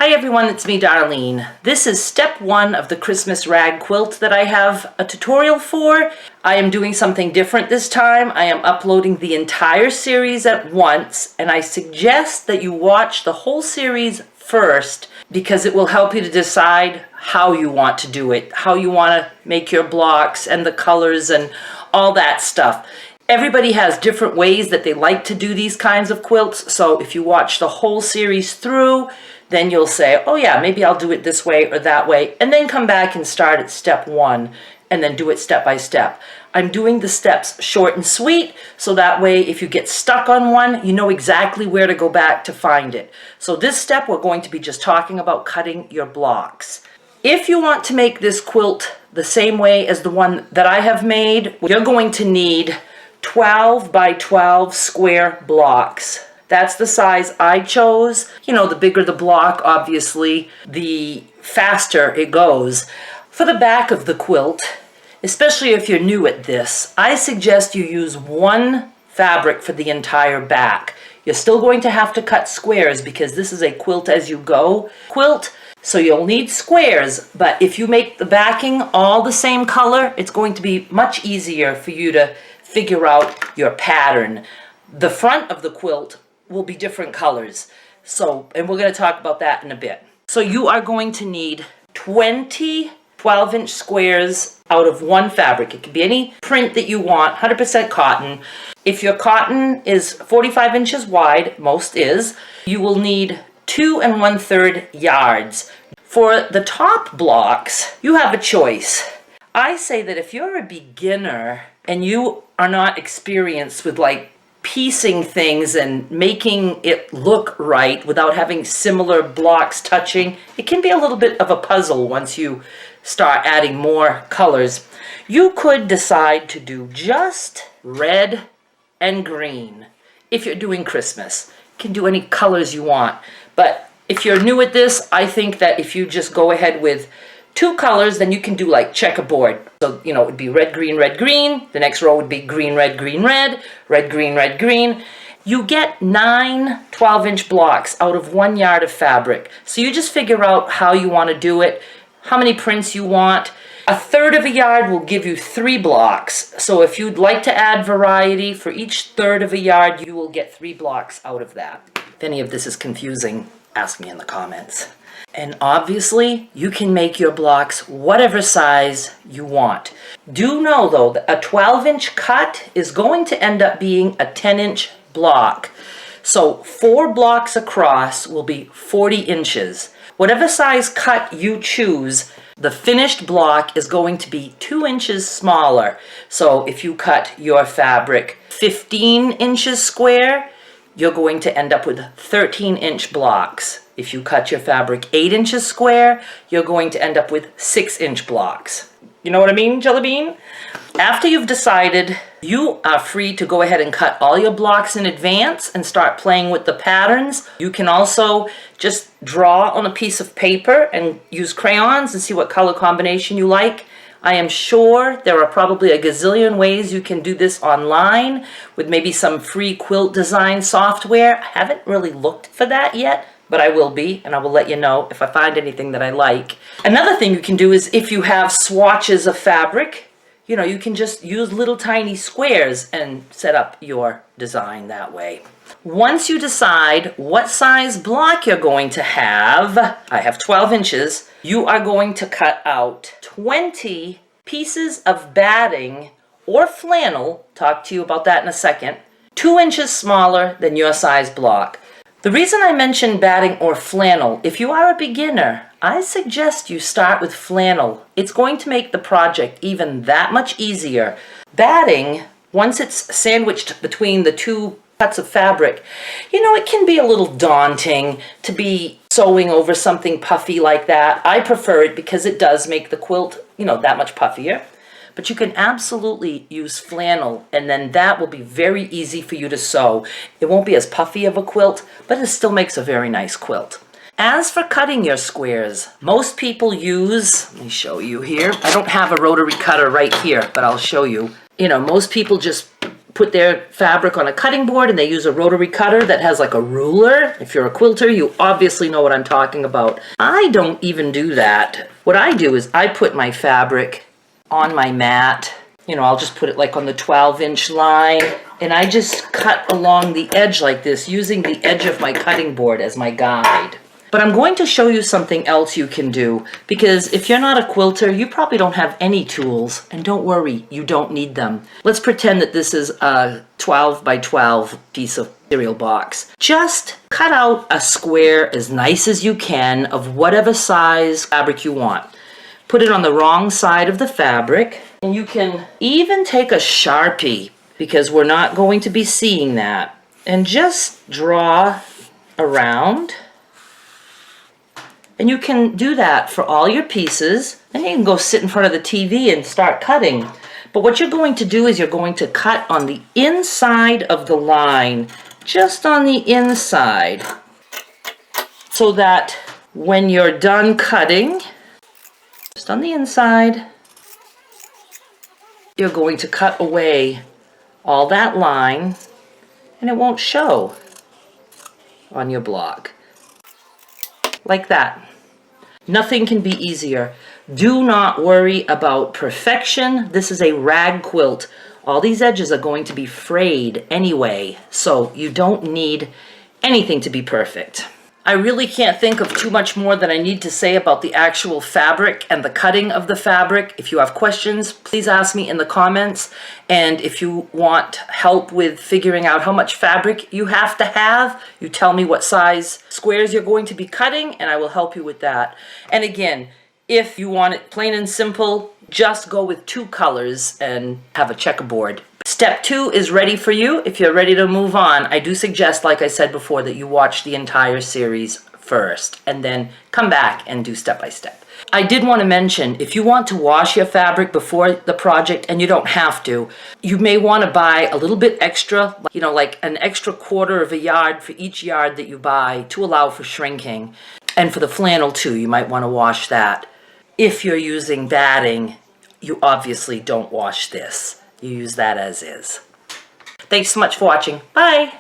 Hi everyone, it's me Darlene. This is step 1 of the Christmas Rag Quilt that I have a tutorial for. I am doing something different this time. I am uploading the entire series at once, and I suggest that you watch the whole series first because it will help you to decide how you want to do it, how you want to make your blocks and the colors and all that stuff. Everybody has different ways that they like to do these kinds of quilts, so if you watch the whole series through, then you'll say, oh yeah, maybe I'll do it this way or that way, and then come back and start at step 1 and then do it step by step. I'm doing the steps short and sweet, so that way if you get stuck on one, you know exactly where to go back to find it. So this step, we're going to be just talking about cutting your blocks. If you want to make this quilt the same way as the one that I have made, you're going to need 12 by 12 square blocks. That's the size I chose. You know, the bigger the block, obviously, the faster it goes. For the back of the quilt, especially if you're new at this, I suggest you use one fabric for the entire back. You're still going to have to cut squares because this is a quilt as you go quilt, so you'll need squares, but if you make the backing all the same color, it's going to be much easier for you to figure out your pattern. The front of the quilt will be different colors. And we're going to talk about that in a bit. So you are going to need 20 12-inch squares out of one fabric. It can be any print that you want, 100% cotton. If your cotton is 45 inches wide, most is, you will need 2 1/3 yards. For the top blocks, you have a choice. I say that if you're a beginner and you are not experienced with like piecing things and making it look right without having similar blocks touching, it can be a little bit of a puzzle once you start adding more colors. You could decide to do just red and green if you're doing Christmas. You can do any colors you want, but if you're new at this, I think that if you just go ahead with 2 colors, then you can do like checkerboard. So, you know, it would be red, green, red, green. The next row would be green, red, green, red, red, green, red, green. You get 9 12-inch blocks out of 1 yard of fabric. So you just figure out how you want to do it, how many prints you want. 1/3 of a yard will give you 3 blocks. So if you'd like to add variety, for each 1/3 of a yard, you will get 3 blocks out of that. If any of this is confusing, ask me in the comments. And obviously, you can make your blocks whatever size you want. Do know, though, that a 12-inch cut is going to end up being a 10-inch block. So 4 blocks across will be 40 inches. Whatever size cut you choose, the finished block is going to be 2 inches smaller. So if you cut your fabric 15 inches square, you're going to end up with 13-inch blocks. If you cut your fabric 8 inches square, you're going to end up with 6-inch blocks. You know what I mean, Jelly Bean? After you've decided, you are free to go ahead and cut all your blocks in advance and start playing with the patterns. You can also just draw on a piece of paper and use crayons and see what color combination you like. I am sure there are probably a gazillion ways you can do this online with maybe some free quilt design software. I haven't really looked for that yet, but I will be, and I will let you know if I find anything that I like. Another thing you can do is if you have swatches of fabric, you know, you can just use little tiny squares and set up your design that way. Once you decide what size block you're going to have, I have 12 inches, you are going to cut out 20 pieces of batting or flannel, talk to you about that in a second, 2 inches smaller than your size block. The reason I mentioned batting or flannel, if you are a beginner, I suggest you start with flannel. It's going to make the project even that much easier. Batting, once it's sandwiched between the 2 cuts of fabric, you know, it can be a little daunting to be sewing over something puffy like that. I prefer it because it does make the quilt, you know, that much puffier. But you can absolutely use flannel, and then that will be very easy for you to sew. It won't be as puffy of a quilt, but it still makes a very nice quilt. As for cutting your squares, most people use, let me show you here. I don't have a rotary cutter right here, but I'll show you. You know, most people just put their fabric on a cutting board and they use a rotary cutter that has like a ruler. If you're a quilter, you obviously know what I'm talking about. I don't even do that. What I do is I put my fabric on my mat. You know, I'll just put it like on the 12-inch line, and I just cut along the edge like this, using the edge of my cutting board as my guide. But I'm going to show you something else you can do, because if you're not a quilter, you probably don't have any tools, and don't worry, you don't need them. Let's pretend that this is a 12 by 12 piece of cereal box. Just cut out a square as nice as you can of whatever size fabric you want. Put it on the wrong side of the fabric, and you can even take a Sharpie, because we're not going to be seeing that, and just draw around. And you can do that for all your pieces, and you can go sit in front of the TV and start cutting. But what you're going to do is you're going to cut on the inside of the line, just on the inside, so that when you're done cutting, just on the inside, you're going to cut away all that line, and it won't show on your block. Like that. Nothing can be easier. Do not worry about perfection. This is a rag quilt. All these edges are going to be frayed anyway, so you don't need anything to be perfect. I really can't think of too much more that I need to say about the actual fabric and the cutting of the fabric. If you have questions, please ask me in the comments. And if you want help with figuring out how much fabric you have to have, you tell me what size squares you're going to be cutting, and I will help you with that. And again, if you want it plain and simple, just go with 2 colors and have a checkerboard. Step 2 is ready for you. If you're ready to move on, I do suggest, like I said before, that you watch the entire series first and then come back and do step by step. I did want to mention, if you want to wash your fabric before the project, and you don't have to, you may want to buy a little bit extra, you know, like an extra 1/4 of a yard for each yard that you buy to allow for shrinking. And for the flannel too, you might want to wash that. If you're using batting, you obviously don't wash this. You use that as is. Thanks so much for watching. Bye!